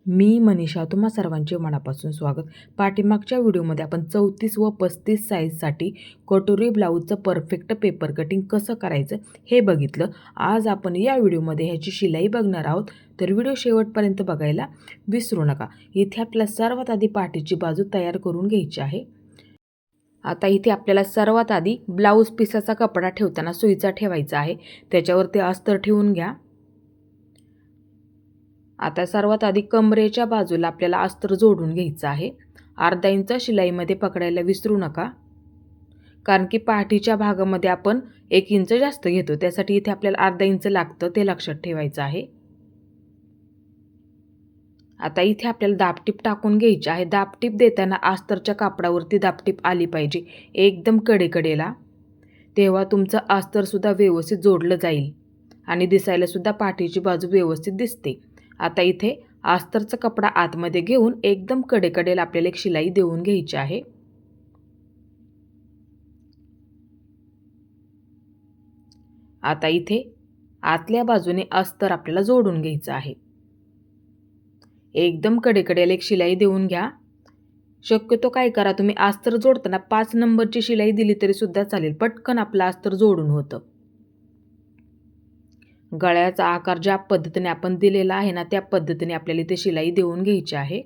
मी मनीषा तुम्हा सर्वांचे मनापासून स्वागत. पाठीमागच्या व्हिडिओमध्ये आपण 34 व 35 साईजसाठी कटोरी ब्लाऊजचं परफेक्ट पेपर कटिंग कसं करायचं हे बघितलं. आज आपण या व्हिडिओमध्ये ह्याची शिलाई बघणार आहोत, तर व्हिडिओ शेवटपर्यंत बघायला विसरू नका. इथे आपल्याला सर्वात आधी पाठीची बाजू तयार करून घ्यायची आहे. आता इथे आपल्याला सर्वात आधी ब्लाऊज पिसाचा कपडा ठेवताना सुईचा ठेवायचा आहे, त्याच्यावरती अस्तर ठेवून घ्या. आता सर्वात आधी कमरेच्या बाजूला आपल्याला अस्तर जोडून घ्यायचं आहे. अर्धा इंच शिलाईमध्ये पकडायला विसरू नका, कारण की पाठीच्या भागामध्ये आपण 1 इंच जास्त घेतो, त्यासाठी इथे आपल्याला अर्धा इंच लागतं, ते लक्षात ठेवायचं आहे. आता इथे आपल्याला दाबटीप टाकून घ्यायची आहे. दाबटीप देताना अस्तरच्या कापडावरती दाबटीप आली पाहिजे एकदम कडेकडेला, तेव्हा तुमचं अस्तरसुद्धा व्यवस्थित जोडलं जाईल आणि दिसायलासुद्धा पाठीची बाजू व्यवस्थित दिसते. आता इथे अस्तरचा कपडा आतमध्ये घेऊन एकदम कडेकडेला आपल्याला एक शिलाई देऊन घ्यायची आहे. आता इथे आतल्या बाजूने अस्तर आपल्याला जोडून घ्यायचं आहे. एकदम कडेकडेला एक शिलाई देऊन घ्या. शक्यतो काय करा, तुम्ही अस्तर जोडताना 5 नंबरची शिलाई दिली तरी सुद्धा चालेल, पटकन आपलं अस्तर जोडून होतं. गळ्याचा आकार ज्या पद्धतीने आपण दिलेला आहे ना, त्या पद्धतीने आपल्याला इथे शिलाई देऊन घ्यायची आहे.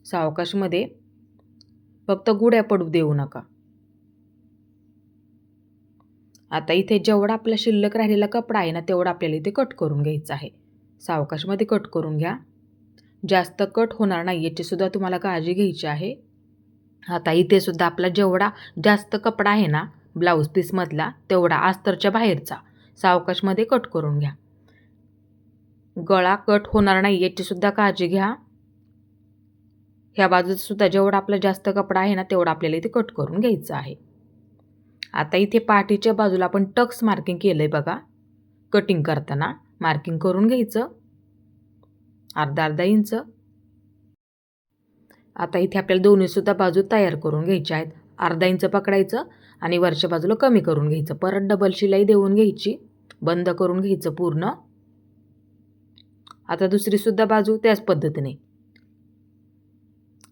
सावकाशमध्ये, फक्त गुड्या पडू देऊ नका. आता इथे जेवढा आपला शिल्लक राहिलेला कपडा आहे ना, तेवढा आपल्याला इथे कट करून घ्यायचा आहे. सावकाशमध्ये कट करून घ्या, जास्त कट होणार नाही याची सुद्धा तुम्हाला काळजी घ्यायची आहे. आता इथे सुद्धा आपला जेवढा जास्त कपडा आहे ना ब्लाऊज पीसमधला, तेवढा अस्तरच्या बाहेरचा सावकाशमध्ये कट करून घ्या. गळा कट होणार नाही याची सुद्धा काळजी घ्या. ह्या बाजूचा सुद्धा जेवढा आपला जास्त कपडा आहे ना, तेवढा आपल्याला इथे कट करून घ्यायचं आहे. आता इथे पाठीच्या बाजूला आपण टक्स मार्किंग केलंय बघा, कटिंग करताना मार्किंग करून घ्यायचं अर्धा इंच. आता इथे आपल्याला दोन्ही सुद्धा बाजू तयार करून घ्यायच्या आहेत. अर्धा इंच पकडायचं आणि वरच्या बाजूला कमी करून घ्यायचं. परत डबल शिलाई देऊन घ्यायची, बंद करून घ्यायचं पूर्ण. आता दुसरी सुद्धा बाजू त्याच पद्धतीने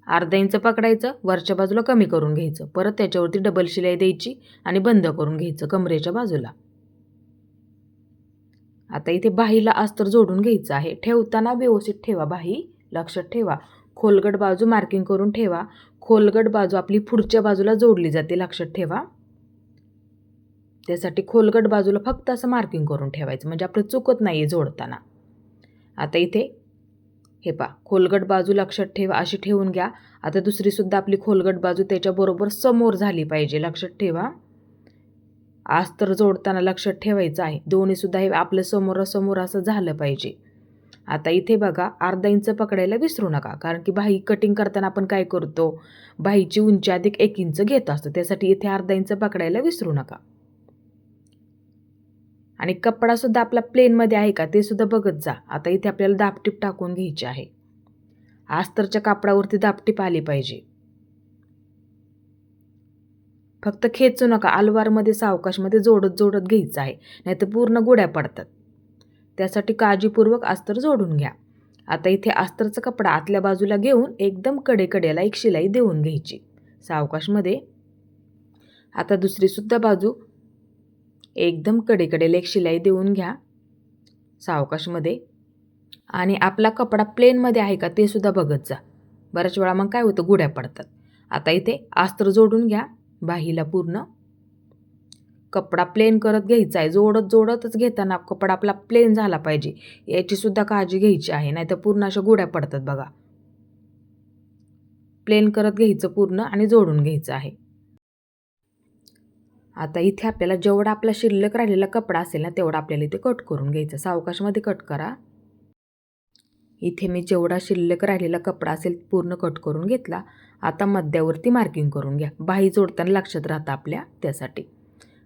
अर्धा इंच पकडायचं, वरच्या बाजूला कमी करून घ्यायचं, परत त्याच्यावरती डबल शिलाई द्यायची आणि बंद करून घ्यायचं कमरेच्या बाजूला. आता इथे बाहीला अस्तर जोडून घ्यायचं आहे. ठेवताना व्यवस्थित ठेवा बाही, लक्षात ठेवा. खोलगट बाजू मार्किंग करून ठेवा. खोलगट बाजू आपली पुढच्या बाजूला जोडली जाते, लक्षात ठेवा. त्यासाठी खोलगट बाजूला फक्त असं मार्किंग करून ठेवायचं, म्हणजे आपलं चुकत नाही आहे जोडताना. आता इथे हे पहा, खोलगट बाजू लक्षात ठेवा, अशी ठेवून घ्या. आता दुसरी सुद्धा आपली खोलगट बाजू त्याच्याबरोबर समोर झाली पाहिजे, लक्षात ठेवा. अस्तर जोडताना लक्षात ठेवायचं आहे, दोन्ही सुद्धा हे आपलं समोरासमोर असं झालं पाहिजे. आता इथे बघा, अर्धा इंच पकडायला विसरू नका, कारण की बाही कटिंग करताना आपण काय करतो, बाहीची उंची अधिक 1 इंच घेत असतो, त्यासाठी इथे अर्धा इंच पकडायला विसरू नका. आणि कपडा सुद्धा आपला प्लेनमध्ये आहे का ते सुद्धा बघत जा. आता इथे आपल्याला दाबटीप टाकून घ्यायची आहे. अस्तरच्या कापडावरती दाबटीप आली पाहिजे. फक्त खेचू नका, अलवारमध्ये सावकाशमध्ये जोडत जोडत घ्यायचं आहे, नाहीतर पूर्ण गुड्या पडतात. त्यासाठी काळजीपूर्वक अस्तर जोडून घ्या. आता इथे अस्तरचा कपडा आतल्या बाजूला घेऊन एकदम कडेकडेला एक शिलाई देऊन घ्यायची सावकाशमध्ये. आता दुसरी सुद्धा बाजू एकदम कडेकडेला एक शिलाई देऊन घ्या सावकाशमध्ये. आणि आपला कपडा प्लेनमध्ये आहे का ते सुद्धा बघत जा, बऱ्याच वेळा मग काय होतं, गुड्या पडतात. आता इथे अस्तर जोडून घ्या बाहीला पूर्ण. कपडा प्लेन करत घ्यायचा आहे, जोडत जोडतच घेताना कपडा आपला प्लेन झाला पाहिजे याची सुद्धा काळजी घ्यायची आहे, नाहीतर पूर्ण अशा गुड्या पडतात बघा. प्लेन करत घ्यायचं पूर्ण आणि जोडून घ्यायचं आहे. आता इथे आपल्याला जेवढा आपला शिल्लक राहिलेला कपडा असेल ना, तेवढा आपल्याला इथे कट करून घ्यायचा. सावकाशमध्ये कट करा. इथे मी जेवढा शिल्लक राहिलेला कपडा असेल पूर्ण कट करून घेतला. आता मध्यावरती मार्किंग करून घ्या, बाही जोडताना लक्षात राहतं आपल्या, त्यासाठी.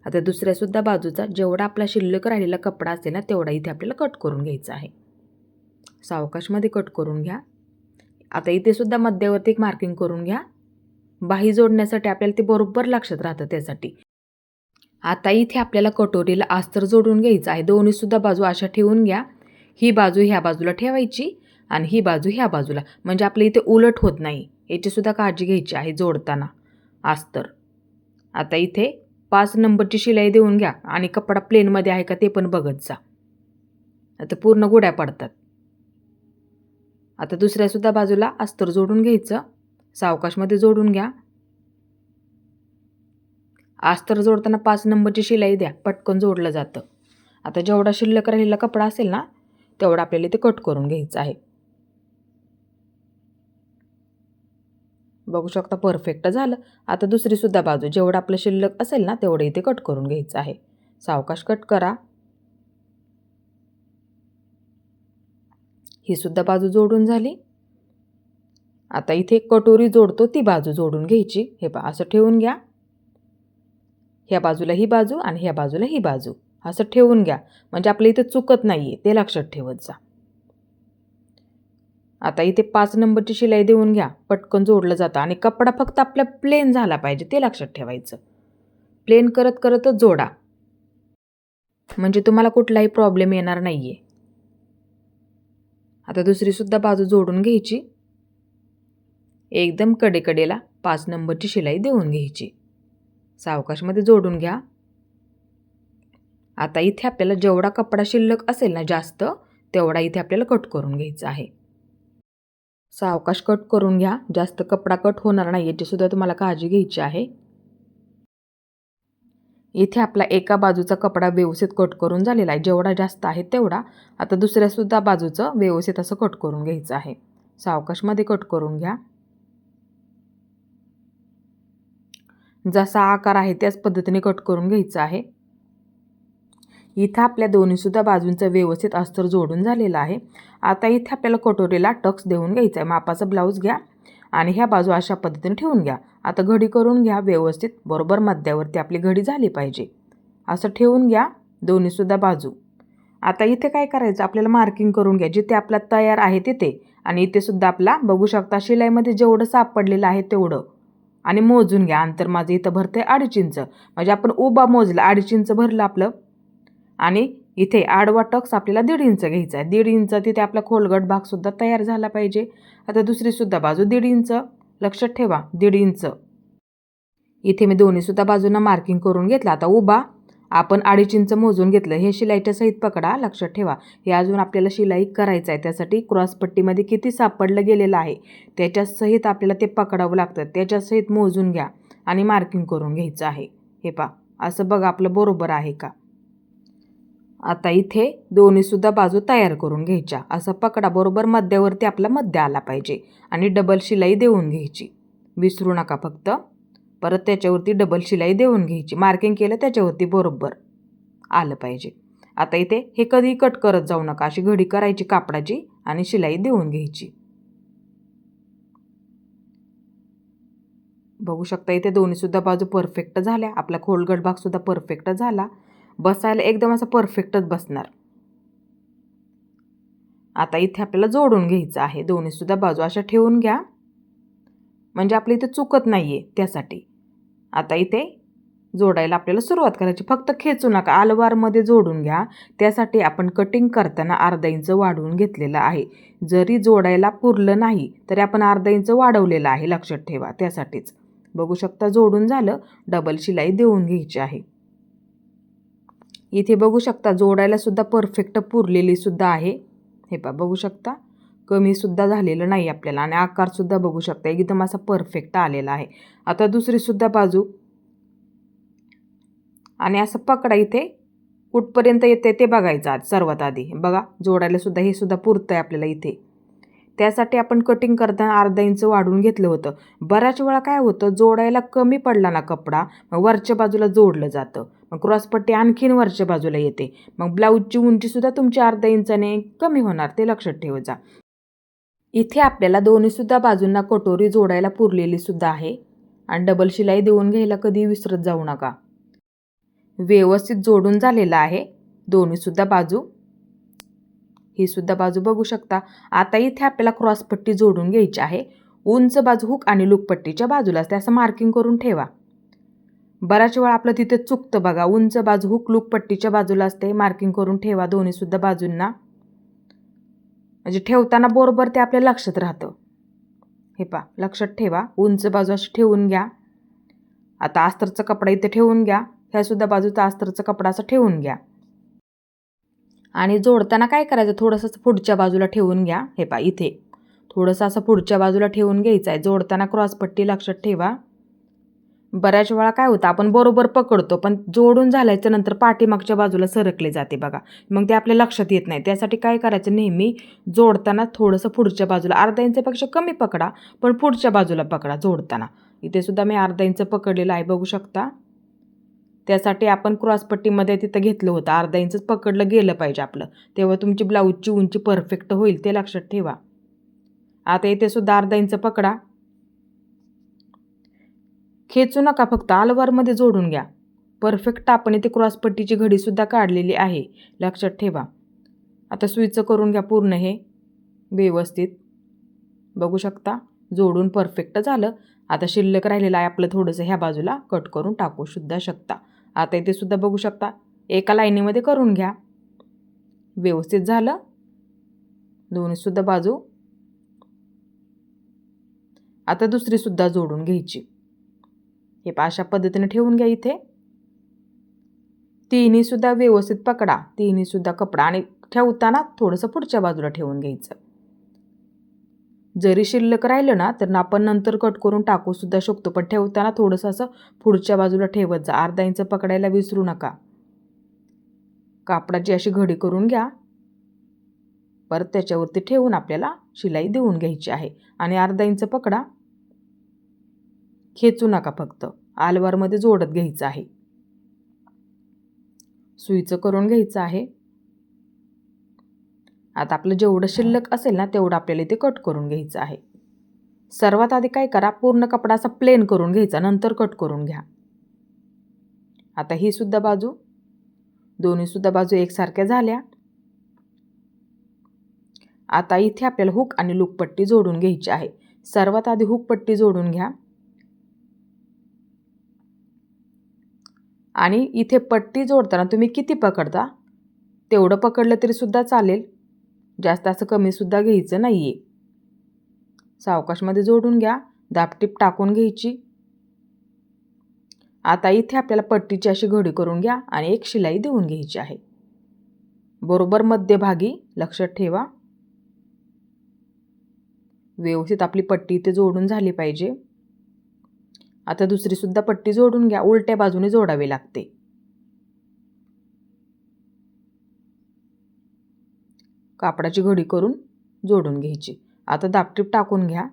आता दुसऱ्यासुद्धा बाजूचा जेवढा आपला शिल्लक राहिलेला कपडा असेल ना, तेवढा इथे आपल्याला कट करून घ्यायचा आहे. सावकाशमध्ये कट करून घ्या. आता इथे सुद्धा मध्यावरती एक मार्किंग करून घ्या, बाही जोडण्यासाठी आपल्याला ते बरोबर लक्षात राहतं त्यासाठी. आता इथे आपल्याला कटोरीला अस्तर जोडून घ्यायचं आहे. दोन्ही सुद्धा बाजू अशा ठेवून घ्या. ही बाजू ह्या बाजूला ठेवायची आणि ही बाजू ह्या बाजूला, म्हणजे आपल्या इथे उलट होत नाही, याचीसुद्धा काळजी घ्यायची आहे जोडताना अस्तर. आता इथे 5 नंबरची शिलाई देऊन घ्या आणि कपडा प्लेनमध्ये आहे का ते पण बघत जा. आता पूर्ण गुड्या पडतात. आता दुसऱ्यासुद्धा बाजूला अस्तर जोडून घ्यायचं, सावकाशमध्ये जोडून घ्या. अस्तर जोडताना 5 नंबरची शिलाई द्या, पटकन जोडलं जातं. आता जेवढा शिल्लक राहिलेला कपडा असेल ना तेवढा आपल्याला इथे कट करून घ्यायचं आहे. बघू शकता परफेक्ट झालं. आता दुसरीसुद्धा बाजू जेवढं आपलं शिल्लक असेल ना तेवढं इथे कट करून घ्यायचं आहे. सावकाश कट करा. ही सुद्धा बाजू जोडून झाली. आता इथे कटोरी जोडतो ती बाजू जोडून घ्यायची. हे पहा असं ठेवून घ्या. ह्या बाजूला ही बाजू आणि ह्या बाजूला ही बाजू असं ठेवून घ्या, म्हणजे आपल्या इथे चुकत नाहीये ते लक्षात ठेवत जा. आता इथे 5 नंबरची शिलाई देऊन घ्या, पटकन जोडलं जातं आणि कपडा फक्त आपला प्लेन झाला पाहिजे ते लक्षात ठेवायचं. प्लेन करत करतच जोडा, म्हणजे तुम्हाला कुठलाही प्रॉब्लेम येणार नाहीये. आता दुसरीसुद्धा बाजू जोडून घ्यायची. एकदम कडेकडेला 5 नंबरची शिलाई देऊन घ्यायची. सावकाशमध्ये जोडून घ्या. आता इथे आपल्याला जेवढा कपडा शिल्लक असेल ना जास्त, तेवढा इथे आपल्याला कट करून घ्यायचा आहे. सावकाश कट करून घ्या, जास्त कपडा कट होणार नाही याची सुद्धा तुम्हाला काळजी घ्यायची आहे. इथे आपला एका बाजूचा कपडा व्यवस्थित कट करून झालेला आहे, जेवढा जास्त आहे तेवढा. आता दुसऱ्यासुद्धा बाजूचं व्यवस्थित असं कट करून घ्यायचं आहे. सावकाशमध्ये कट करून घ्या. जसा आकार आहे त्याच पद्धतीने कट करून घ्यायचा आहे. इथं आपल्या दोन्हीसुद्धा बाजूंचं व्यवस्थित अस्तर जोडून झालेलं आहे. आता इथे आपल्याला कटोरीला टक्स देऊन घ्यायचा आहे. मापाचा ब्लाऊज घ्या आणि ह्या बाजू अशा पद्धतीने ठेवून घ्या. आता घडी करून घ्या व्यवस्थित, बरोबर मध्यावरती आपली घडी झाली पाहिजे असं ठेवून घ्या दोन्हीसुद्धा बाजू. आता इथे काय करायचं, आपल्याला मार्किंग करून घ्या जिथे आपला तयार आहे तिथे, आणि इथे सुद्धा आपला बघू शकता शिलाईमध्ये जेवढं सापडलेलं आहे तेवढं, आणि मोजून घ्या. अंतर माझं इथं भरते 2.5 इंच, म्हणजे आपण उभा मोजला 2.5 इंच भरलं आपलं, आणि इथे आडवा टक्स आपल्याला 1.5 इंच घ्यायचा आहे. 1.5 इंच तिथे आपला खोलगट भागसुद्धा तयार झाला पाहिजे. आता दुसरीसुद्धा बाजू 1.5 इंच, लक्षात ठेवा 1.5 इंच. इथे मी दोन्हीसुद्धा बाजूंना मार्किंग करून घेतलं. आता उभा आपण 2.5 इंच मोजून घेतलं. हे शिलाईच्या सहित पकडा, लक्षात ठेवा हे अजून आपल्याला शिलाई करायचं आहे. त्यासाठी क्रॉसपट्टीमध्ये किती सापडलं गेलेलं आहे त्याच्या सहित आपल्याला ते पकडावं लागतं. त्याच्या सहित मोजून घ्या आणि मार्किंग करून घ्यायचं आहे. हे पहा असं बघा आपलं बरोबर आहे का. आता इथे दोन्हीसुद्धा बाजू तयार करून घ्यायच्या. असं पकडा, बरोबर मध्यावरती आपला मध्य आला पाहिजे, आणि डबल शिलाई देऊन घ्यायची. विसरू नका फक्त. परत त्याच्यावरती डबल शिलाई देऊन घ्यायची. मार्किंग केलं त्याच्यावरती बरोबर आलं पाहिजे. आता इथे हे कधी कट करत जाऊ नका, अशी घडी करायची कापडाची आणि शिलाई देऊन घ्यायची. बघू शकता इथे दोन्हीसुद्धा बाजू परफेक्ट झाल्या. आपला खोलगट भागसुद्धा परफेक्ट झाला. बसायला एकदम असं परफेक्टच बसणार. आता इथे आपल्याला जोडून घ्यायचं आहे. दोन्हीसुद्धा बाजू अशा ठेवून घ्या, म्हणजे आपल्या इथे चुकत नाहीये त्यासाठी. आता इथे जोडायला आपल्याला सुरुवात करायची. फक्त खेचू नका, आलवारमध्ये जोडून घ्या. त्यासाठी आपण कटिंग करताना 1/2 इंच वाढवून घेतलेलं आहे. जरी जोडायला पुरलं नाही तरी आपण 1/2 इंच वाढवलेलं आहे, लक्षात ठेवा. त्यासाठीच बघू शकता जोडून झालं. डबल शिलाई देऊन घ्यायची आहे. इथे बघू शकता जोडायला सुद्धा परफेक्ट पुरलेली सुद्धा आहे. हे पहा बघू शकता कमी सुद्धा झालेलं नाही आपल्याला, आणि आकार सुद्धा बघू शकता एकदम असा परफेक्ट आलेला आहे. आता दुसरी सुद्धा बाजू, आणि असं पकडा. इथे कुठपर्यंत येते ते बघायचं आज सर्वात आधी. बघा जोडायला सुद्धा हे सुद्धा पुरतं आहे आपल्याला इथे. त्यासाठी आपण कटिंग करताना 1/2 इंच वाढवून घेतलं होतं. बऱ्याच वेळा काय होतं, जोडायला कमी पडला ना कपडा, मग वरच्या बाजूला जोडलं जातं, मग क्रॉसपट्टी आणखीन वरच्या बाजूला येते, मग ब्लाऊजची उंचीसुद्धा तुमची 1/2 इंचाने कमी होणार, ते लक्षात ठेवत जा. इथे आपल्याला दोन्हीसुद्धा बाजूंना कटोरी जोडायला पुरलेली सुद्धा आहे, आणि डबल शिलाई देऊन घ्यायला कधी विसरत जाऊ नका. व्यवस्थित जोडून झालेलं आहे दोन्हीसुद्धा बाजू. ही सुद्धा बाजू बघू शकता. आता इथे आपल्याला क्रॉसपट्टी जोडून घ्यायची आहे. उंच बाजू हुक आणि लूकपट्टीच्या बाजूला असते, असं मार्किंग करून ठेवा. बऱ्याच वेळा आपलं तिथे चुकतं बघा. उंच बाजू हुक लूकपट्टीच्या बाजूला असते, मार्किंग करून ठेवा दोन्हीसुद्धा बाजूंना. म्हणजे ठेवताना बरोबर ते आपल्या लक्षात राहतं. हे पहा, लक्षात ठेवा. उंच बाजू अशी ठेवून घ्या. आता अस्तरचा कपडा इथे ठेवून घ्या. ह्यासुद्धा बाजूचा अस्तरचा कपडा असा ठेवून घ्या. आणि जोडताना काय करायचं, थोडंसं पुढच्या बाजूला ठेवून घ्या. हे पहा, इथे थोडंसं असं पुढच्या बाजूला ठेवून घ्यायचं आहे. जोडताना क्रॉसपट्टी लक्षात ठेवा. बऱ्याच वेळा काय होतं, आपण बरोबर पकडतो पण जोडून झाल्याच्या नंतर पाठीमागच्या बाजूला सरकले जाते बघा. मग ते आपल्या लक्षात येत नाही. त्यासाठी काय करायचं, नेहमी जोडताना थोडंसं पुढच्या बाजूला अर्धा इंचापेक्षा कमी पकडा, पण पुढच्या बाजूला पकडा जोडताना. इथे सुद्धा मी अर्धा इंच पकडलेलं आहे, बघू शकता. त्यासाठी आपण क्रॉसपट्टीमध्ये तिथं घेतलं होतं, अर्धा इंचच पकडलं गेलं पाहिजे आपलं, तेव्हा तुमची ब्लाऊजची उंची परफेक्ट होईल, ते लक्षात ठेवा. आता इथे सुद्धा अर्धा इंच पकडा. खेचू नका, फक्त आलवारमध्ये जोडून घ्या. परफेक्ट आपण इथे क्रॉसपट्टीची घडीसुद्धा काढलेली आहे, लक्षात ठेवा. आता सुईचं करून घ्या पूर्ण हे व्यवस्थित, बघू शकता. जोडून परफेक्ट झालं. आता शिल्लक राहिलेलं आहे आपलं थोडंसं, ह्या बाजूला कट करून टाकू सुद्धा शकता. आता इथे सुद्धा बघू शकता, एका लाईनीमध्ये करून घ्या. व्यवस्थित झालं दोन्हीसुद्धा बाजू. आता दुसरीसुद्धा जोडून घ्यायची. हे अशा पद्धतीने ठेवून घ्या. इथे तिन्हीसुद्धा व्यवस्थित पकडा, तिन्हीसुद्धा कपडा, आणि ठेवताना थोडंसं पुढच्या बाजूला ठेवून घ्यायचं. जरी शिल्लक राहिलं ना तर आपण नंतर कट करून टाकू सुद्धा शकतो, पण ठेवताना थोडंसं असं पुढच्या बाजूला ठेवत जा. अर्धा इंच पकडायला विसरू नका. कापडाची अशी घडी करून घ्या. परत त्याच्यावरती ठेवून आपल्याला शिलाई देऊन घ्यायची आहे. आणि अर्धा इंच पकडा, खेचू नका, फक्त आलवारमध्ये जोडत घ्यायचं आहे. सुईचं करून घ्यायचं आहे. आता आपलं जेवढं शिल्लक असेल ना तेवढं आपल्याला इथे कट करून घ्यायचं आहे. सर्वात आधी काय करा, पूर्ण कपडा असा प्लेन करून घ्यायचा, नंतर कट करून घ्या. आता ही सुद्धा बाजू, दोन्हीसुद्धा बाजू एकसारख्या झाल्या. आता इथे आपल्याला हुक आणि लूप पट्टी जोडून घ्यायची आहे. सर्वात आधी हुक पट्टी जोडून घ्या. आणि इथे पट्टी जोडताना तुम्ही किती पकडता तेवढं पकडलं तरी सुद्धा चालेल, जास्त असं कमी सुद्धा घ्यायचं नाहीये. सावकाशमध्ये जोडून घ्या. दाबटीप टाकून घ्यायची. आता इथे आपल्याला पट्टीची अशी घडी करून घ्या आणि एक शिलाई देऊन घ्यायची आहे, बरोबर मध्यभागी, लक्षात ठेवा. व्यवस्थित आपली पट्टी इथे जोडून झाली पाहिजे. आता दुसरी सुद्धा पट्टी जोडून घ्या. उलट्या बाजूने जोडावी लागते. कापडाची घडी करून जोडून घ्यायची. आता दाबटीप टाकून घ्या.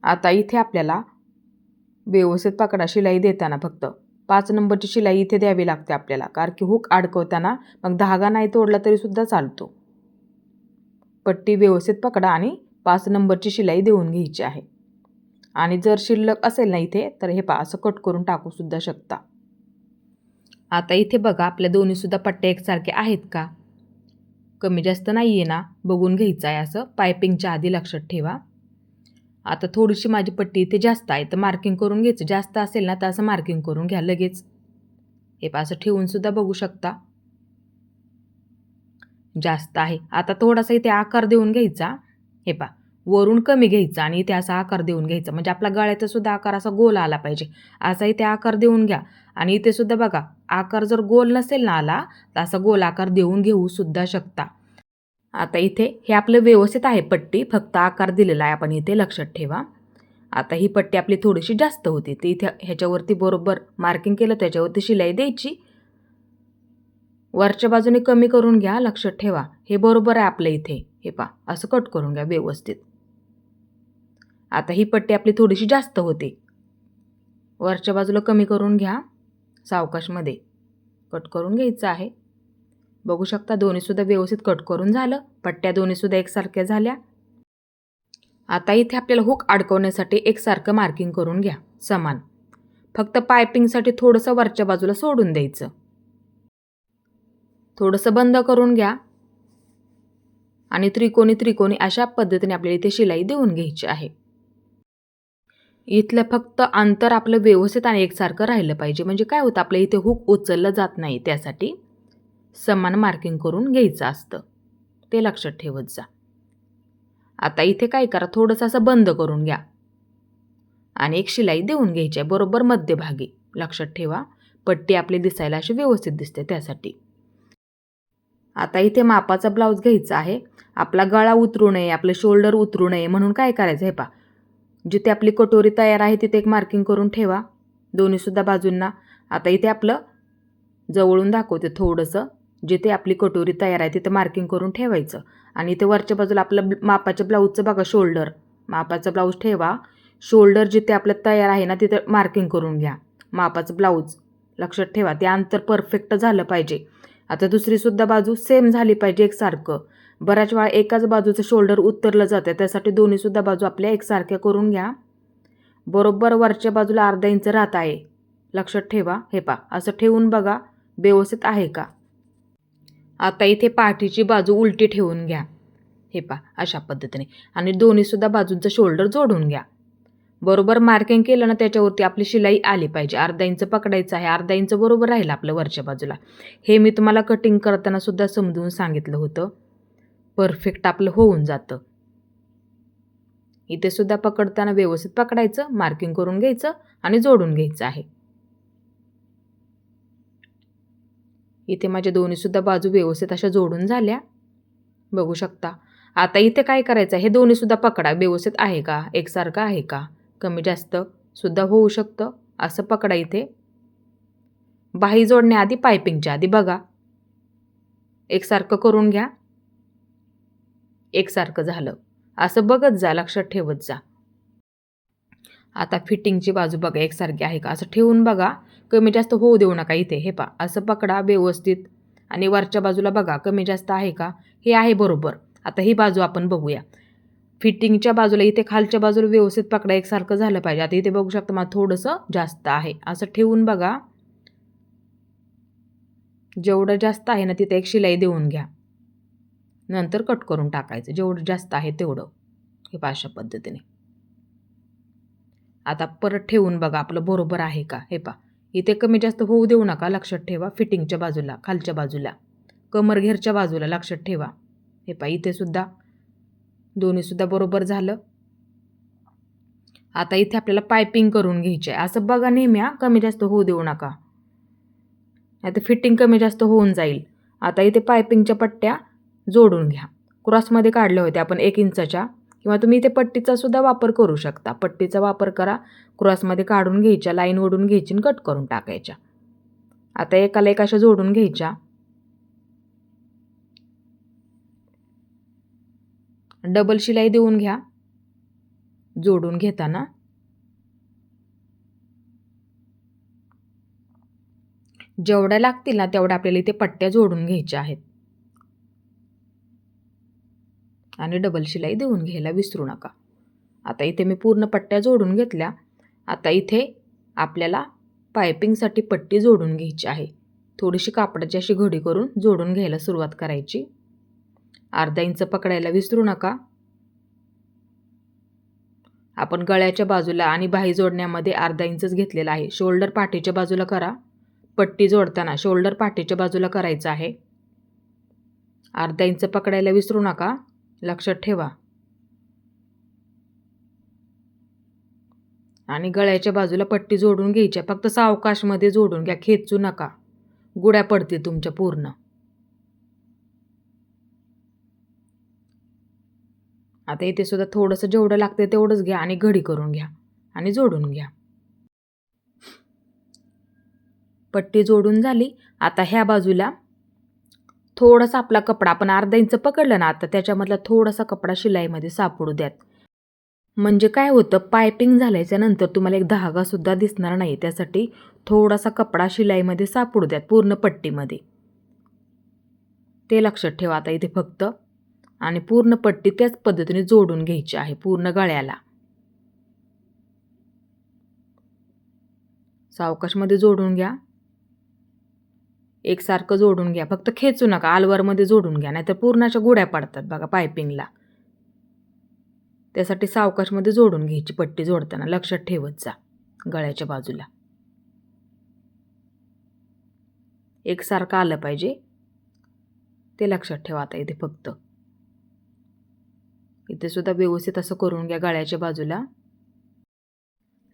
आता इथे आपल्याला व्यवस्थित पकडा. शिलाई देताना फक्त 5 नंबरची शिलाई इथे द्यावी लागते आपल्याला, कारण की हुक अडकवताना मग धागा नाही तोडला तरी सुद्धा चालतो. पट्टी व्यवस्थित पकडा आणि 5 नंबरची शिलाई देऊन घ्यायची आहे. आणि जर शिल्लक असेल ना इथे तर हे असं कट करून टाकू सुद्धा शकता. आता इथे बघा, आपल्या दोन्हीसुद्धा पट्ट्या एकसारख्या आहेत का, कमी जास्त नाही आहे ना, बघून घ्यायचं आहे असं पायपिंगच्या आधी, लक्षात ठेवा. आता थोडीशी माझी पट्टी इथे जास्त आहे तर मार्किंग करून घ्यायचं. जास्त असेल ना तर असं मार्किंग करून घ्या लगेच. हे असं ठेवून सुद्धा बघू शकता, जास्त आहे. आता थोडासा इथे आकार देऊन घ्यायचा. हे वरून कमी घ्यायचा आणि इथे असा आकार देऊन घ्यायचा, म्हणजे आपला गळ्याचा सुद्धा आकार असा गोल आला पाहिजे, असा इथे आकार देऊन घ्या. आणि इथे सुद्धा बघा, आकार जर गोल नसेल ना आला तर असा गोल आकार देऊन घेऊ सुद्धा शकता. आता इथे हे आपलं व्यवस्थित आहे पट्टी, फक्त आकार दिलेला आहे आपण इथे, लक्षात ठेवा. आता ही पट्टी आपली थोडीशी जास्त होती, ती इथे ह्याच्यावरती बरोबर मार्किंग केलं, त्याच्यावरती शिलाई द्यायची. वरच्या बाजूने कमी करून घ्या, लक्षात ठेवा. हे बरोबर आहे आपलं इथे. हे असं कट करून घ्या व्यवस्थित. आता ही पट्टी आपली थोडीशी जास्त होते, वरच्या बाजूला कमी करून घ्या. सावकाशमध्ये कट करून घ्यायचं आहे. बघू शकता दोन्हीसुद्धा व्यवस्थित कट करून झालं. पट्ट्या दोन्हीसुद्धा एकसारख्या झाल्या. आता इथे आपल्याला हुक अडकवण्यासाठी एकसारखं मार्किंग करून घ्या, समान. फक्त पायपिंगसाठी थोडंसं वरच्या बाजूला सोडून द्यायचं. थोडंसं बंद करून घ्या आणि त्रिकोणी त्रिकोणी अशा पद्धतीने आपल्याला इथे शिलाई देऊन घ्यायची आहे. इथलं फक्त अंतर आपलं व्यवस्थित आणि एकसारखं राहिलं पाहिजे, म्हणजे काय होतं, आपल्या इथे हुक उचललं जात नाही, त्यासाठी समान मार्किंग करून घ्यायचं असतं. ते लक्षात ठेवत जा. आता इथे काय करा, थोडंसं असं बंद करून घ्या आणि एक शिलाई देऊन घ्यायची आहे बरोबर मध्यभागी. लक्षात ठेवा, पट्टी आपली दिसायला अशी व्यवस्थित दिसते त्यासाठी. आता इथे मापाचा ब्लाऊज घ्यायचा आहे. आपला गळा उतरू नये, आपलं शोल्डर उतरू नये म्हणून काय करायचं, हे पहा, जिथे आपली कटोरी तयार आहे तिथे एक मार्किंग करून ठेवा दोन्हीसुद्धा बाजूंना. आता इथे आपलं जवळून दाखवते थोडंसं, जिथे आपली कटोरी तयार आहे तिथे मार्किंग करून ठेवायचं. आणि इथे वरच्या बाजूला आपलं मापाच्या ब्लाऊजचं बघा, शोल्डर मापाचा ब्लाऊज ठेवा. शोल्डर जिथे आपलं तयार आहे ना तिथे मार्किंग करून घ्या मापाचं ब्लाऊज. लक्षात ठेवा, ते अंतर परफेक्ट झालं पाहिजे. आता दुसरीसुद्धा बाजू सेम झाली पाहिजे एकसारखं. बऱ्याच वेळा एकाच बाजूचं शोल्डर उतरलं जातं, त्यासाठी दोन्हीसुद्धा बाजू आपल्या एकसारख्या करून घ्या. बरोबर वरच्या बाजूला अर्धा इंच राहत आहे. लक्षात ठेवा, हे पहा, असं ठेवून बघा व्यवस्थित आहे का. आता इथे पाठीची बाजू उलटी ठेवून घ्या, हे पहा अशा पद्धतीने, आणि दोन्हीसुद्धा बाजूंचं शोल्डर जोडून घ्या. बरोबर मार्किंग केलं ना त्याच्यावरती आपली शिलाई आली पाहिजे. अर्धा इंच पकडायचं आहे, अर्धा इंच बरोबर राहिलं आपलं वरच्या बाजूला. हे मी तुम्हाला कटिंग करताना सुद्धा समजून सांगितलं होतं. परफेक्ट आपलं होऊन जातं. इथे सुद्धा पकडताना व्यवस्थित पकडायचं, मार्किंग करून घ्यायचं आणि जोडून घ्यायचं आहे. इथे माझ्या दोन्हीसुद्धा बाजू व्यवस्थित अशा जोडून झाल्या, बघू शकता. आता इथे काय करायचं आहे, हे दोन्हीसुद्धा पकडा व्यवस्थित आहे का, एकसारखं आहे का, कमी जास्त सुद्धा होऊ शकतं, असं पकडा. इथे बाही जोडण्याआधी पायपिंगच्या आधी बघा एकसारखं करून घ्या. एकसारखं झालं असं बघत जा, लक्षात ठेवत जा. आता फिटिंगची बाजू बघा एकसारखी आहे का, असं ठेवून बघा, कमी जास्त होऊ देऊ नका. इथे हे पहा असं पकडा व्यवस्थित, आणि वरच्या बाजूला बघा कमी जास्त आहे का, हे आहे बरोबर. आता ही बाजू आपण बघूया. फिटिंगच्या बाजूला इथे खालच्या बाजूला व्यवस्थित पकडा, एकसारखं झालं पाहिजे. आता इथे बघू शकता मला थोडंसं जास्त आहे, असं ठेवून बघा. जेवढं जास्त आहे ना तिथे एक शिलाई देऊन घ्या, नंतर कट करून टाकायचं जेवढं जास्त आहे तेवढं, हे पहा अशा पद्धतीने. आता परत ठेवून बघा आपलं बरोबर आहे का, हे पहा इथे कमी जास्त होऊ देऊ नका. लक्षात ठेवा, फिटिंगच्या बाजूला, खालच्या बाजूला, कमरघेरच्या बाजूला लक्षात ठेवा. हे पहा इथे सुद्धा दोन्हीसुद्धा बरोबर झालं. आता इथे आपल्याला पायपिंग करून घ्यायची आहे, असं बघा नेहमी, कमी जास्त होऊ देऊ नका, नाही तर फिटिंग कमी जास्त होऊन जाईल. आता इथे पायपिंगच्या पट्ट्या जोडून घ्या. क्रॉसमध्ये काढल्या होत्या आपण 1 इंचाच्या, किंवा तुम्ही इथे पट्टीचा सुद्धा वापर करू शकता. पट्टीचा वापर करा, क्रॉसमध्ये काढून घ्यायच्या, लाईन ओढून घ्यायची आणि कट करून टाकायच्या. आता एकाला एक अशा जोडून घ्यायच्या. डबल शिलाई देऊन घ्या जोडून घेताना. जेवढ्या लागतील ना तेवढ्या आपल्याला इथे पट्ट्या जोडून घ्यायच्या आहेत, आणि डबल शिलाई देऊन घ्यायला विसरू नका. आता इथे मी पूर्ण पट्ट्या जोडून घेतल्या. आता इथे आपल्याला पायपिंगसाठी पट्टी जोडून घ्यायची आहे. थोडीशी कापडाची अशी घडी करून जोडून घ्यायला सुरुवात करायची. अर्धा इंच पकडायला विसरू नका. आपण गळ्याच्या बाजूला आणि बाही जोडण्यामध्ये अर्धा इंचच घेतलेला आहे. शोल्डर पाठीच्या बाजूला करा. पट्टी जोडताना शोल्डर पाठीच्या बाजूला करायचं आहे. अर्धा इंच पकडायला विसरू नका, लक्षात ठेवा. आणि गळ्याच्या बाजूला पट्टी जोडून घ्यायची, फक्त सावकाशमध्ये जोडून घ्या, खेचू नका, गुड्या पडतील तुमच्या पूर्ण. आता इथे सुद्धा थोडंसं जेवढं लागतं तेवढंच घ्या आणि घडी करून घ्या आणि जोडून घ्या. पट्टी जोडून झाली. आता ह्या बाजूला थोडासा आपला कपडा आपण अर्धा इंच पकडलं ना, आता त्याच्यामधला थोडासा कपडा शिलाईमध्ये सापडू द्यात. म्हणजे काय होतं, पायपिंग झाल्याच्या नंतर तुम्हाला एक धागा सुद्धा दिसणार नाही. त्यासाठी थोडासा कपडा शिलाईमध्ये सापडू द्यात पूर्ण पट्टीमध्ये, ते लक्षात ठेवा. आता इथे फक्त आणि पूर्ण पट्टी त्याच पद्धतीने जोडून घ्यायची आहे पूर्ण गळ्याला. सावकाशमध्ये जोडून घ्या, एकसारखं जोडून घ्या, फक्त खेचू नका, आलवारमध्ये जोडून घ्या, नाहीतर पूर्णाच्या गुड्या पडतात बघा पायपिंगला. त्यासाठी सावकाशमध्ये जोडून घ्यायची पट्टी जोडताना, लक्षात ठेवत जा. गळ्याच्या बाजूला एकसारखं आलं पाहिजे, ते लक्षात ठेवा. आता इथे फक्त इथे सुद्धा व्यवस्थित असं करून घ्या. गळ्याच्या बाजूला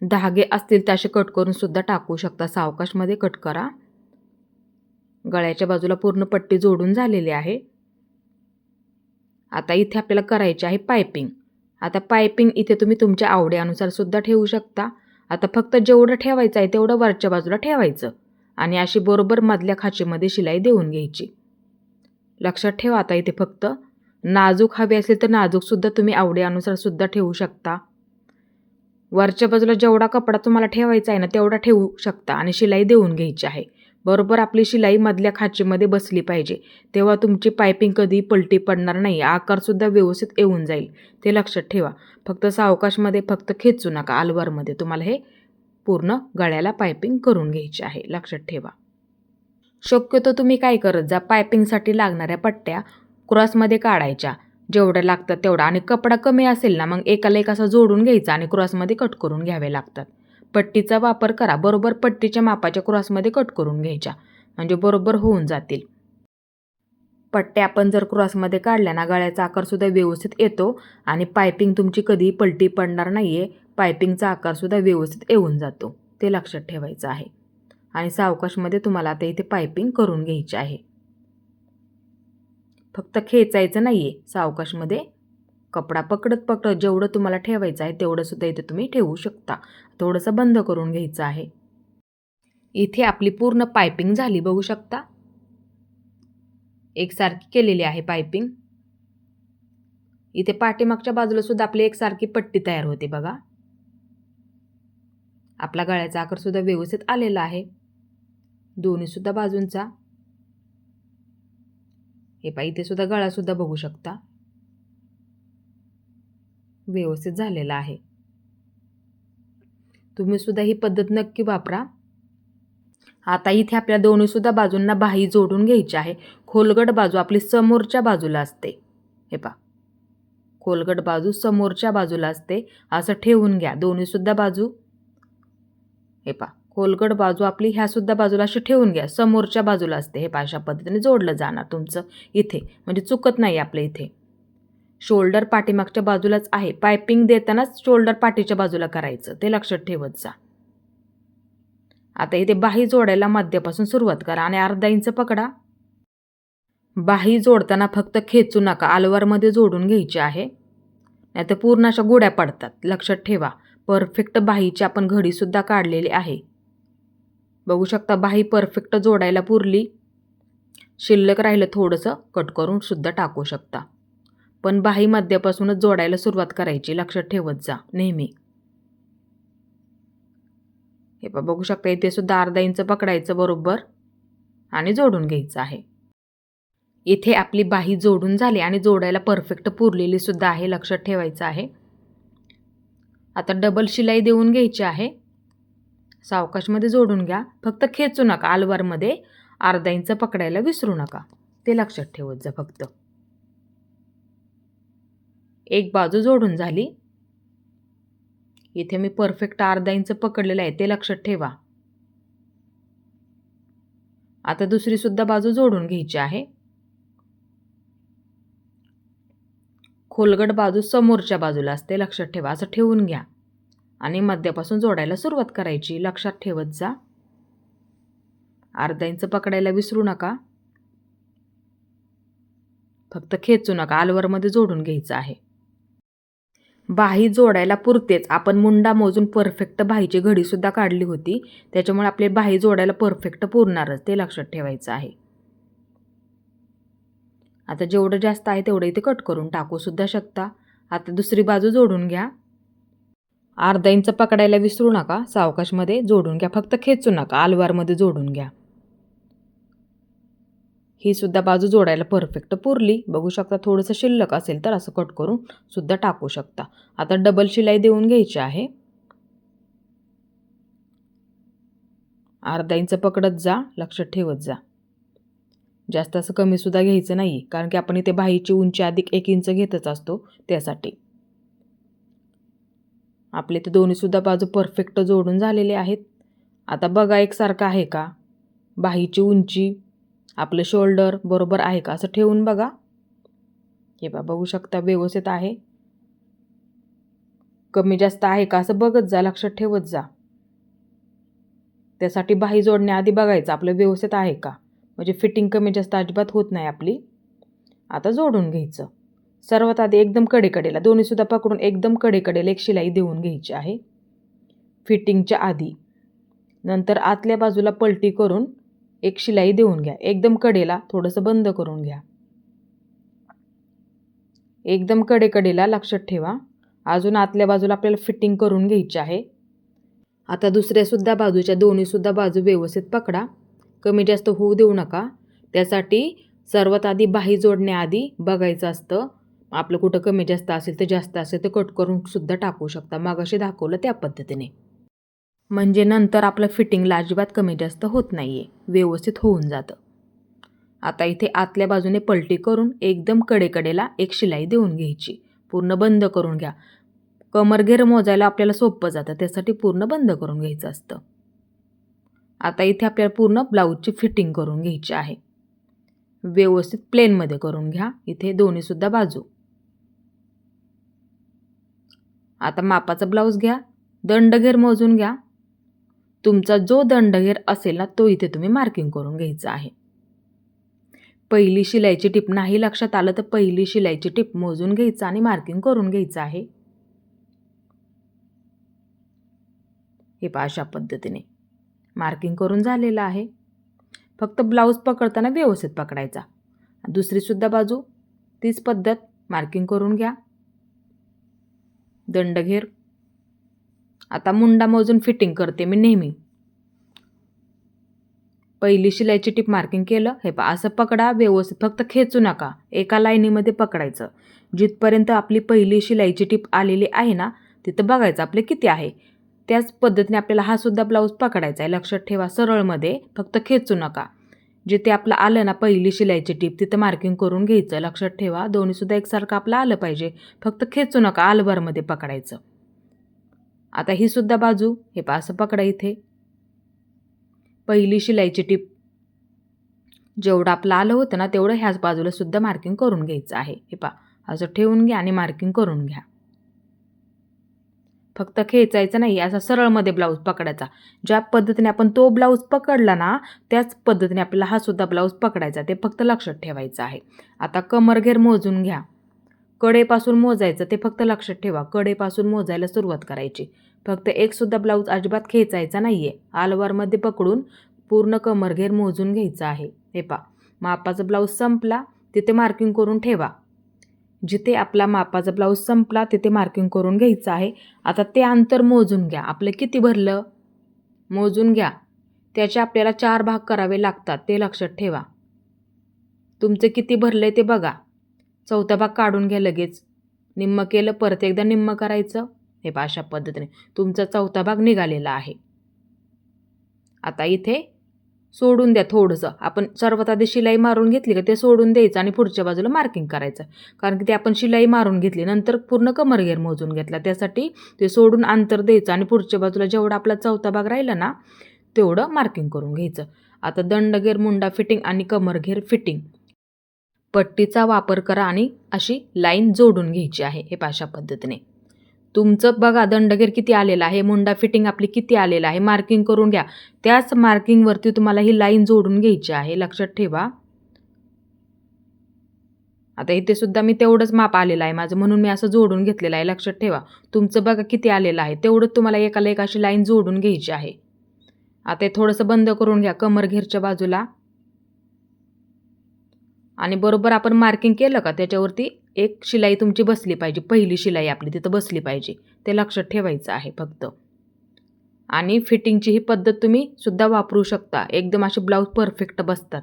धागे असतील तर असे कट करून सुद्धा टाकू शकता. सावकाशमध्ये कट करा. गळ्याच्या बाजूला पूर्ण पट्टी जोडून झालेली आहे. आता इथे आपल्याला करायचे आहे पायपिंग. आता पायपिंग इथे तुम्ही तुमच्या आवडीनुसार सुद्धा ठेवू शकता. आता फक्त जेवढं ठेवायचं आहे तेवढं वरच्या बाजूला ठेवायचं आणि अशी बरोबर मधल्या खाचीमध्ये शिलाई देऊन घ्यायची. लक्षात ठेवा. आता इथे फक्त नाजूक हवे असेल तर नाजूकसुद्धा तुम्ही आवडीनुसार सुद्धा ठेवू शकता. वरच्या बाजूला जेवढा कपडा तुम्हाला ठेवायचा आहे ना तेवढा ठेवू शकता आणि शिलाई देऊन घ्यायची आहे. बरोबर आपली शिलाई मधल्या खाचीमध्ये बसली पाहिजे, तेव्हा तुमची पायपिंग कधी पलटी पडणार नाही. आकारसुद्धा व्यवस्थित येऊन जाईल, ते लक्षात ठेवा. फक्त सावकाशमध्ये फक्त खेचू नका. आलवारमध्ये तुम्हाला हे पूर्ण गळ्याला पायपिंग करून घ्यायची आहे, लक्षात ठेवा. शक्यतो तुम्ही काय करत जा, पायपिंगसाठी लागणाऱ्या पट्ट्या क्रॉसमध्ये काढायच्या जेवढं लागतं तेवढं, आणि कपडा कमी असेल ना मग एकाला एक असा जोडून घ्यायचा आणि क्रॉसमध्ये कट करून घ्यावे लागतात. पट्टीचा वापर करा. बरोबर पट्टीच्या मापाच्या क्रॉसमध्ये कट करून घ्यायच्या म्हणजे बरोबर होऊन जातील. पट्ट्या आपण जर क्रॉसमध्ये काढल्या ना गळ्याचा आकारसुद्धा व्यवस्थित येतो आणि पायपिंग तुमची कधी पलटी पडणार नाही आहे. पायपिंगचा आकारसुद्धा व्यवस्थित येऊन जातो, ते लक्षात ठेवायचं आहे. आणि सावकाशमध्ये तुम्हाला आता इथे पायपिंग करून घ्यायची आहे. फक्त खेचायचं नाही आहे. सावकाशमध्ये कपडा पकडत पकडत जेवढं तुम्हाला ठेवायचं आहे तेवढं सुद्धा इथे तुम्ही ठेवू शकता. थोडंसं बंद करून घ्यायचं आहे. इथे आपली पूर्ण पायपिंग झाली, बघू शकता. एकसारखी केलेली आहे पायपिंग. इथे पाठीमागच्या बाजूला सुद्धा आपली एकसारखी पट्टी तयार होते बघा. आपला गळ्याचा आकार सुद्धा व्यवस्थित आलेला आहे दोन्ही सुद्धा बाजूंचा. हे पहा, इथे सुद्धा गळा सुद्धा बघू शकता व्यवस्थित झालेला आहे. तुम्ही सुद्धा ही पद्धत नक्की वापरा. आता इथे आपल्या दोन्ही सुद्धा बाजूंना बाही जोडून घ्यायची आहे. खोलगट बाजू आपली समोरच्या बाजूला असते. हे पहा, खोलगट बाजू समोरच्या बाजूला असते. असं ठेवून घ्या दोन्ही सुद्धा बाजू. हे पहा, खोलगट बाजू आपली ह्या सुद्धा बाजूला अशी ठेवून घ्या, समोरच्या बाजूला असते. हे पहा, अशा पद्धतीने जोडलं जाणार तुमचं इथे, म्हणजे चुकत नाही आपल्या इथे. शोल्डर पाठीमागच्या बाजूलाच आहे. पायपिंग देतानाच शोल्डर पाठीच्या बाजूला करायचं, ते लक्षात ठेवत जा. आता इथे बाही जोडायला मध्यापासून सुरुवात करा आणि अर्धा इंच पकडा. बाही जोडताना फक्त खेचू नका, आलवारमध्ये जोडून घ्यायची आहे, नाहीतर पूर्ण अशा गुड्या पडतात. लक्षात ठेवा. परफेक्ट बाहीची आपण घडीसुद्धा काढलेली आहे, बघू शकता. बाही परफेक्ट जोडायला पुरली. शिल्लक राहिलं थोडंसं कट करून सुद्धा टाकू शकता, पण बाही मध्यापासूनच जोडायला सुरुवात करायची, लक्षात ठेवत जा नेहमी. हे पहा, बघू शकता. इथे सुद्धा अर्धा इंच पकडायचं बरोबर आणि जोडून घ्यायचं आहे. इथे आपली बाही जोडून झाली आणि जोडायला परफेक्ट पुरलेली सुद्धा आहे, लक्षात ठेवायचं आहे. आता डबल शिलाई देऊन घ्यायची आहे. सावकाशमध्ये जोडून घ्या, फक्त खेचू नका. आलवारमध्ये अर्धा इंच पकडायला विसरू नका, ते लक्षात ठेवत जा फक्त. एक बाजू जोडून झाली. इथे मी परफेक्ट अर्धा इंच पकडलेलं आहे, ते लक्षात ठेवा. आता दुसरी सुद्धा बाजू जोडून घ्यायची आहे. खोलगट बाजू समोरच्या बाजूला असते, लक्षात ठेवा. असं ठेवून घ्या आणि मध्यापासून जोडायला सुरुवात करायची, लक्षात ठेवत जा. अर्धा इंच पकडायला विसरू नका, फक्त खेचू नका. आलवारमध्ये जोडून घ्यायचं आहे. बाही जोडायला पुरतेच. आपण मुंडा मोजून परफेक्ट बाहीची घडीसुद्धा काढली होती, त्याच्यामुळे आपले बाही जोडायला परफेक्ट पुरणारच, ते लक्षात ठेवायचं आहे. आता जेवढं जास्त आहे तेवढं इथे कट करून टाकू सुद्धा शकता. आता दुसरी बाजू जोडून घ्या. अर्धा इंच पकडायला विसरू नका. सावकाशमध्ये जोडून घ्या, फक्त खेचू नका. आलवारमध्ये जोडून घ्या. ही सुद्धा बाजू जोडायला परफेक्ट पुरली, बघू शकता. थोडंसं शिल्लक असेल तर असं कट करून सुद्धा टाकू शकता. आता डबल शिलाई देऊन घ्यायची आहे. अर्धा इंच पकडत जा, लक्षात ठेवत जा. जास्त असं कमी सुद्धा घ्यायचं नाही, कारण की आपण इथे बाहीची उंची अधिक 1 इंच घेतच असतो, त्यासाठी. आपले ते दोन्ही सुद्धा बाजू परफेक्ट जोडून झालेले आहेत. आता बघा एकसारखं आहे का, बाहीची उंची, आपलं शोल्डर बरोबर आहे का, असं ठेवून बघा. हे बघू शकता व्यवस्थित आहे. कमी जास्त आहे का असं बघत जा, लक्षात ठेवत जा. त्यासाठी बाही जोडण्याआधी बघायचं आपलं व्यवस्थित आहे का, म्हणजे फिटिंग कमी जास्त अजिबात होत नाही आपली. आता जोडून घ्यायचं. सर्वात आधी एकदम कडेकडेला दोन्हीसुद्धा पकडून एकदम कडेकडेला एक शिलाई देऊन घ्यायची आहे फिटिंगच्या आधी. नंतर आतल्या बाजूला पलटी करून एक शिलाई देऊन घ्या. एकदम कडेला थोडंसं बंद करून घ्या. एकदम कडेकडेला लक्षात ठेवा. अजून आतल्या बाजूला आपल्याला फिटिंग करून घ्यायची आहे. आता दुसऱ्यासुद्धा बाजूच्या दोन्हीसुद्धा बाजू व्यवस्थित पकडा. कमी जास्त होऊ देऊ नका. त्यासाठी सर्वात आधी बाही जोडण्याआधी बघायचं असतं. आपलं कुठं कमी जास्त असेल तर जास्त असेल तर कट करून सुद्धा टाकू शकता. मगाशी दाखवलं त्या पद्धतीने. म्हणजे नंतर आपलं फिटिंगला अजिबात कमी जास्त होत नाही आहे, व्यवस्थित होऊन जातं. आता इथे आतल्या बाजूने पलटी करून एकदम कडेकडेला एक शिलाई देऊन घ्यायची. पूर्ण बंद करून घ्या. कमरघेर मोजायला आपल्याला सोपं जातं, त्यासाठी पूर्ण बंद करून घ्यायचं असतं. आता इथे आपल्याला पूर्ण ब्लाऊजची फिटिंग करून घ्यायची आहे. व्यवस्थित प्लेनमध्ये करून घ्या इथे दोन्हीसुद्धा बाजू. आता मापाचा ब्लाऊज घ्या, दंडघेर मोजून घ्या. तुमचा जो दंडघेर असेल ना तो इथे तुम्ही मार्किंग करून घ्यायचा आहे. पहिली शिलाईची टिप नाही लक्षात आलं तर पहिली शिलाईची टिप मोजून घ्यायचं आणि मार्किंग करून घ्यायचं आहे. हे पहा अशा पद्धतीने मार्किंग करून झालेलं आहे. फक्त ब्लाऊज पकडताना व्यवस्थित पकडायचा. दुसरीसुद्धा बाजू तीच पद्धत मार्किंग करून घ्या. दंडघेर. आता मुंडा मोजून फिटिंग करते मी नेहमी. पहिली शिलाईची टिप मार्किंग केलं. हे पहा असं पकडा व्यवस्थित, फक्त खेचू नका. एका लाईनीमध्ये पकडायचं. जिथपर्यंत आपली पहिली शिलाईची टिप आलेली आहे ना तिथं बघायचं आपले किती आहे. त्याच पद्धतीने आपल्याला हा सुद्धा ब्लाऊज पकडायचा आहे. लक्षात ठेवा सरळमध्ये, फक्त खेचू नका. जिथे आपलं आलं ना पहिली शिलाईची टिप तिथं मार्किंग करून घ्यायचं. लक्षात ठेवा दोन्हीसुद्धा एकसारखं आपलं आलं पाहिजे, फक्त खेचू नका, आलभरमध्ये पकडायचं. आता ही सुद्धा बाजू हे पहा असं पकडा. इथे पहिली शिलाईची टिप जेवढं आपलं आलं होतं ना तेवढं ह्याच बाजूला सुद्धा मार्किंग करून घ्यायचं आहे. हे पहा असं ठेवून घ्या आणि मार्किंग करून घ्या. फक्त खेचायचं नाही, असा सरळमध्ये ब्लाऊज पकडायचा. ज्या पद्धतीने आपण तो ब्लाऊज पकडला ना त्याच पद्धतीने आपल्याला हा सुद्धा ब्लाऊज पकडायचा, ते फक्त लक्षात ठेवायचं आहे. आता कमरघेर मोजून घ्या. कडेपासून मोजायचं, ते फक्त लक्षात ठेवा. कडेपासून मोजायला सुरुवात करायची. फक्त एक सुद्धा ब्लाऊज अजिबात खेचायचा नाही आहे. आलवारमध्ये पकडून पूर्ण कमरघेर मोजून घ्यायचं आहे. हे पहा मापाचा ब्लाऊज संपला तिथे मार्किंग करून ठेवा. जिथे आपला मापाचा ब्लाऊज संपला तिथे मार्किंग करून घ्यायचं आहे. आता ते अंतर मोजून घ्या. आपलं किती भरलं मोजून घ्या. त्याचे आपल्याला 4 भाग करावे लागतात, ते लक्षात ठेवा. तुमचं किती भरलंय ते बघा. चौथा भाग काढून घ्या लगेच. निम्म केलं परत एकदा निम्म करायचं. हे पहा अशा पद्धतीने तुमचा चौथा भाग निघालेला आहे. आता इथे सोडून द्या थोडंसं. आपण सर्वात आधी शिलाई मारून घेतली का ते सोडून द्यायचं आणि पुढच्या बाजूला मार्किंग करायचं. कारण की ते आपण शिलाई मारून घेतली नंतर पूर्ण कमरघेर मोजून घेतला, त्यासाठी ते सोडून अंतर द्यायचं आणि पुढच्या बाजूला जेवढा आपला चौथा भाग राहिला ना तेवढं मार्किंग करून घ्यायचं. आता दंडघेर, मुंडा फिटिंग आणि कमरघेर फिटिंग पट्टीचा वापर करा आणि अशी लाईन जोडून घ्यायची आहे. हे अशा पद्धतीने तुमचं बघा दंडघेर किती आलेला आहे, मुंडा फिटिंग आपली किती आलेला आहे, मार्किंग करून घ्या. त्याच मार्किंगवरती तुम्हाला ही लाईन जोडून घ्यायची आहे. लक्षात ठेवा. आता इथे सुद्धा मी तेवढंच माप आलेलं आहे माझं, म्हणून मी असं जोडून घेतलेलं आहे. लक्षात ठेवा. तुमचं बघा किती आलेलं आहे तेवढंच तुम्हाला एकाला एक अशी लाईन जोडून घ्यायची आहे. आता हे थोडंसं बंद करून घ्या कमरघेरच्या बाजूला आणि बरोबर आपण मार्किंग केलं का त्याच्यावरती एक शिलाई तुमची बसली पाहिजे. पहिली शिलाई आपली तिथं बसली पाहिजे, ते लक्षात ठेवायचं आहे फक्त. आणि फिटिंगची ही पद्धत तुम्ही सुद्धा वापरू शकता. एकदम असे ब्लाऊज परफेक्ट बसतात.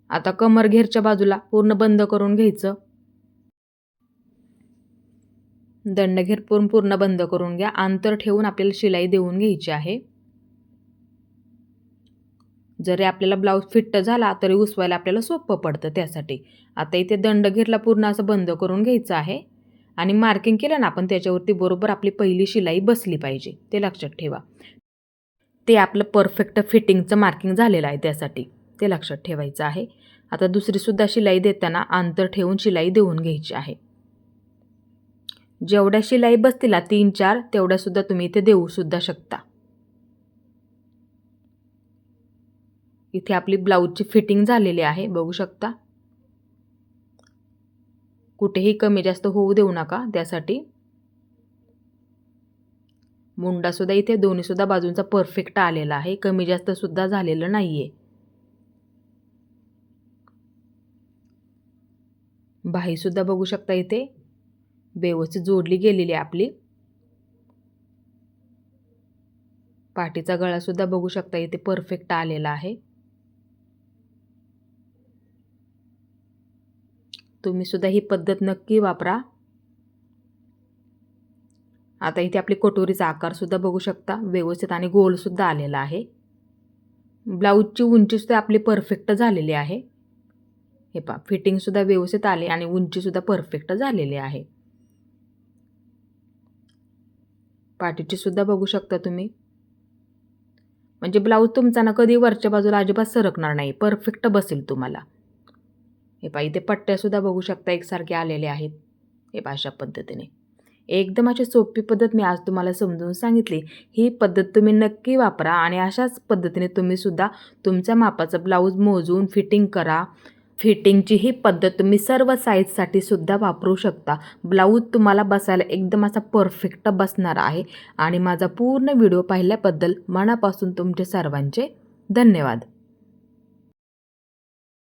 आता कमरघेरच्या बाजूला पूर्ण बंद करून घ्यायचं. दंडघेर पूर्ण बंद करून घ्या. अंतर ठेवून आपल्याला शिलाई देऊन घ्यायची आहे. जरी आपल्याला ब्लाऊज फिट्ट झाला तरी उसवायला आपल्याला सोपं पडतं त्यासाठी. आता इथे दंडघेरला पूर्ण असं बंद करून घ्यायचं आहे आणि मार्किंग केलं ना आपण त्याच्यावरती बरोबर आपली पहिली शिलाई बसली पाहिजे, ते लक्षात ठेवा. ते आपलं परफेक्ट फिटिंगचं मार्किंग झालेलं आहे त्यासाठी, ते लक्षात ठेवायचं आहे. आता दुसरीसुद्धा शिलाई देताना अंतर ठेवून शिलाई देऊन घ्यायची आहे. जेवढ्या शिलाई बसतील 3-4 तेवढ्या सुद्धा तुम्ही इथे देऊ सुद्धा शकता. इथे आपली ब्लाऊजची फिटिंग झालेली आहे, बघू शकता. कुठेही कमी जास्त होऊ देऊ नका. त्यासाठी मुंडा सुद्धा इथे दोन्ही सुद्धा बाजूंचा परफेक्ट आलेला आहे, कमी जास्त सुद्धा झालेलं नाहीये. बाही सुद्धा बघू शकता इथे व्यवस्थित जोडली गेलेली आहे आपली. पाठीचा गळा सुद्धा बघू शकता इथे परफेक्ट आलेला आहे. तुम्ही सुद्धा ही पद्धत नक्की वापरा. आता इथे आपली कटोरीचा आकार सुद्धा बघू शकता, व्यवस्थित आणि गोल सुद्धा आलेला आहे. ब्लाऊजची उंची सुद्धा आपली परफेक्ट झालेली आहे. हे पहा, फिटिंग सुद्धा व्यवस्थित आली आणि उंची सुद्धा परफेक्ट झालेली आहे. पाठीची सुद्धा बघू शकता तुम्ही. म्हणजे ब्लाऊज तुमचा ना कधी वरच्या बाजूला अजिबात सरकणार नाही, परफेक्ट बसेल तुम्हाला. हे पहा, इथे पट्ट्या सुद्धा बघू शकता एकसारखे आलेले आहेत. हे पहा, अशा पद्धतीने एकदम अशी सोपी पद्धत मी आज तुम्हाला समजून सांगितली. ही पद्धत तुम्ही नक्की वापरा आणि अशाच पद्धतीने तुम्ही सुद्धा तुमच्या मापाचं ब्लाऊज मोजून फिटिंग करा. फिटिंगची ही पद्धत तुम्ही सर्व साईजसाठी सुद्धा वापरू शकता. ब्लाऊज तुम्हाला बसायला एकदम असा परफेक्ट बसणार आहे. आणि माझा पूर्ण व्हिडिओ पाहिल्याबद्दल मनापासून तुमचे सर्वांचे धन्यवाद.